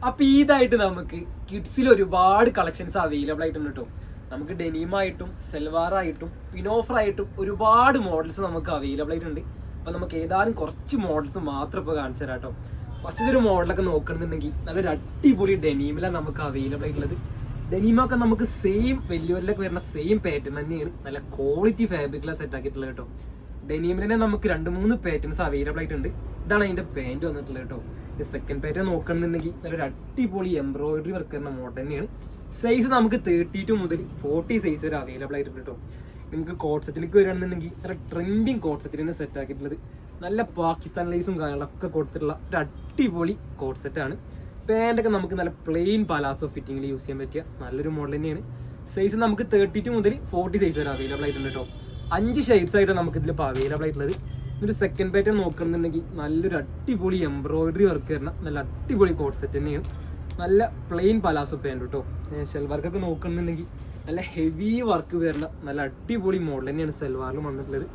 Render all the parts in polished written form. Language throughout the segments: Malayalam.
അപ്പൊ ഇതായിട്ട് നമുക്ക് കിഡ്സിൽ ഒരുപാട് കളക്ഷൻസ് അവൈലബിൾ ആയിട്ടുണ്ട് കേട്ടോ. നമുക്ക് ഡെനിമായിട്ടും സെൽവാറായിട്ടും പിനോഫറായിട്ടും ഒരുപാട് മോഡൽസ് നമുക്ക് അവൈലബിൾ ആയിട്ടുണ്ട്. അപ്പൊ നമുക്ക് ഏതാനും കുറച്ച് മോഡൽസ് മാത്രം ഇപ്പോൾ കാണിച്ചു തരാം കേട്ടോ. ഫസ്റ്റ് ഒരു മോഡലൊക്കെ നോക്കണമെന്നുണ്ടെങ്കിൽ നല്ലൊരു അടിപൊളി ഡെനീമിലാണ് നമുക്ക് അവൈലബിൾ ആയിട്ടുള്ളത്. ഡെനീമൊക്കെ നമുക്ക് സെയിം വലിയവരിലൊക്കെ വരുന്ന സെയിം പാറ്റേൺ തന്നെയാണ്, നല്ല ക്വാളിറ്റി ഫാബ്രിക്കിലാണ് സെറ്റ് ആക്കിയിട്ടുള്ളത് കേട്ടോ. ഡെനീമിൽ തന്നെ നമുക്ക് 2-3 പാറ്റേൺസ് അവൈലബിൾ ആയിട്ടുണ്ട്. ഇതാണ് അതിന്റെ പാന്റ് വന്നിട്ടുള്ളത് കേട്ടോ. സെക്കൻഡ് പാറ്റേൺ നോക്കണമെന്നുണ്ടെങ്കിൽ നല്ലൊരു അടിപൊളി എംബ്രോയിഡറി വർക്ക് വരുന്ന മോഡൽ തന്നെയാണ്. സൈസ് നമുക്ക് 32 മുതൽ 40 സൈസ് വരെ അവൈലബിൾ ആയിട്ടുണ്ട് കേട്ടോ. നമുക്ക് കോട്ട് സെറ്റിലേക്ക് വരികയാണെന്നുണ്ടെങ്കിൽ നല്ല ട്രെൻഡിങ് കോട്ട് സെറ്റിൽ തന്നെ സെറ്റ് ആക്കിയിട്ടുള്ളത്, നല്ല പാകിസ്ഥാൻ ലൈസും കാര്യങ്ങളൊക്കെ കൊടുത്തിട്ടുള്ള ഒരു അടിപൊളി കോട്ട് സെറ്റാണ്. പാൻറ്റൊക്കെ നമുക്ക് നല്ല പ്ലെയിൻ പലാസോ ഫിറ്റിങ്ങിൽ യൂസ് ചെയ്യാൻ പറ്റിയ നല്ലൊരു മോഡൽ തന്നെയാണ്. സൈസ് നമുക്ക് 32 മുതൽ 40 സൈസ് വരെ അവൈലബിൾ ആയിട്ടുണ്ട് കേട്ടോ. 5 ഷെയ്ഡ്സ് ആയിട്ട് നമുക്ക് ഇതിലിപ്പോൾ അവൈലബിൾ ആയിട്ടുള്ളത്. ഒരു സെക്കൻഡ് പാറ്റേൺ നോക്കുന്നുണ്ടെങ്കിൽ നല്ലൊരു അടിപൊളി എംബ്രോയിഡറി വർക്ക് വരുന്ന നല്ല അടിപൊളി കോട്ട് സെറ്റ് തന്നെയാണ്. നല്ല പ്ലെയിൻ പലാസോ പാൻറ് കേട്ടോ. ഷെൽവാർക്കൊക്കെ നോക്കുന്നുണ്ടെങ്കിൽ നല്ല ഹെവി വർക്ക് വരുന്ന നല്ല അടിപൊളി മോഡൽ തന്നെയാണ് സെൽവാറിലും വന്നിട്ടുള്ളത്.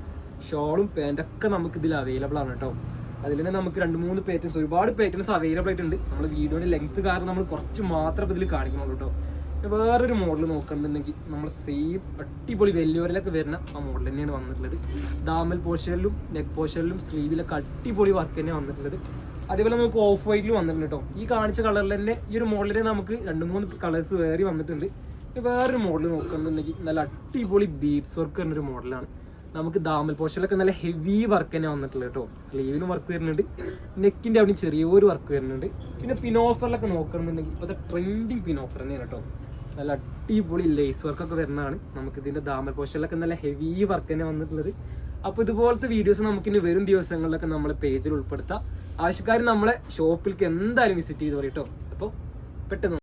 ഷോളും പാൻറ്റൊക്കെ നമുക്ക് ഇതിൽ അവൈലബിൾ ആണ് കേട്ടോ. അതിൽ തന്നെ നമുക്ക് 2-3 പാറ്റേൺസ്, ഒരുപാട് പാറ്റേൺസ് അവൈലബിൾ ആയിട്ടുണ്ട്. നമ്മൾ വീഡിയോയുടെ ലെങ്ത് കാരണം നമ്മൾ കുറച്ച് മാത്രം ഇതിൽ കാണിക്കുന്നുള്ളൂ കേട്ടോ. വേറൊരു മോഡൽ നോക്കണമെന്നുണ്ടെങ്കിൽ നമ്മൾ സെയിം അടിപൊളി വലിയവരിലൊക്കെ വരുന്ന ആ മോഡൽ തന്നെയാണ് വന്നിട്ടുള്ളത്. ദാമൽ പോർഷനിലും നെക്ക് പോർഷനിലും സ്ലീവിലൊക്കെ അടിപൊളി വർക്ക് തന്നെയാണ് വന്നിട്ടുള്ളത്. അതേപോലെ നമുക്ക് ഓഫ് വൈറ്റിൽ വന്നിട്ടുണ്ട് കേട്ടോ. ഈ കാണിച്ച കളറിൽ തന്നെ ഈ ഒരു മോഡലിൽ നമുക്ക് 2-3 കളേഴ്സ് വേറെ വന്നിട്ടുണ്ട്. വേറൊരു മോഡൽ നോക്കണമെന്നുണ്ടെങ്കിൽ നല്ല അടിപൊളി ബീഡ്സ് വർക്ക് വരുന്നൊരു മോഡലാണ്. നമുക്ക് ദാമൽ പോർഷനിലൊക്കെ നല്ല ഹെവി വർക്ക് തന്നെ വന്നിട്ടുള്ളത് കേട്ടോ. സ്ലീവിലും വർക്ക് വരുന്നുണ്ട്, നെക്കിൻ്റെ അവിടെ ചെറിയൊരു വർക്ക് വരുന്നുണ്ട്. പിന്നെ പിനോഫറിലൊക്കെ നോക്കണമെന്നുണ്ടെങ്കിൽ ഇപ്പോഴത്തെ ട്രെൻഡിങ് പിനോഫർ തന്നെയാണ് കേട്ടോ. നല്ല അടിപൊളി ലേസ് വർക്കൊക്കെ വരുന്നതാണ്. നമുക്ക് ഇതിൻ്റെ ദാമൽ പോർഷനിലൊക്കെ നല്ല ഹെവി വർക്ക് തന്നെ വന്നിട്ടുള്ളത്. അപ്പോൾ ഇതുപോലത്തെ വീഡിയോസ് നമുക്കിനി വരും ദിവസങ്ങളിലൊക്കെ നമ്മളെ പേജിൽ ഉൾപ്പെടുത്താം. ആവശ്യക്കാർ നമ്മളെ ഷോപ്പിലേക്ക് എന്തായാലും വിസിറ്റ് ചെയ്ത് പറയും കേട്ടോ. അപ്പോൾ പെട്ടെന്ന്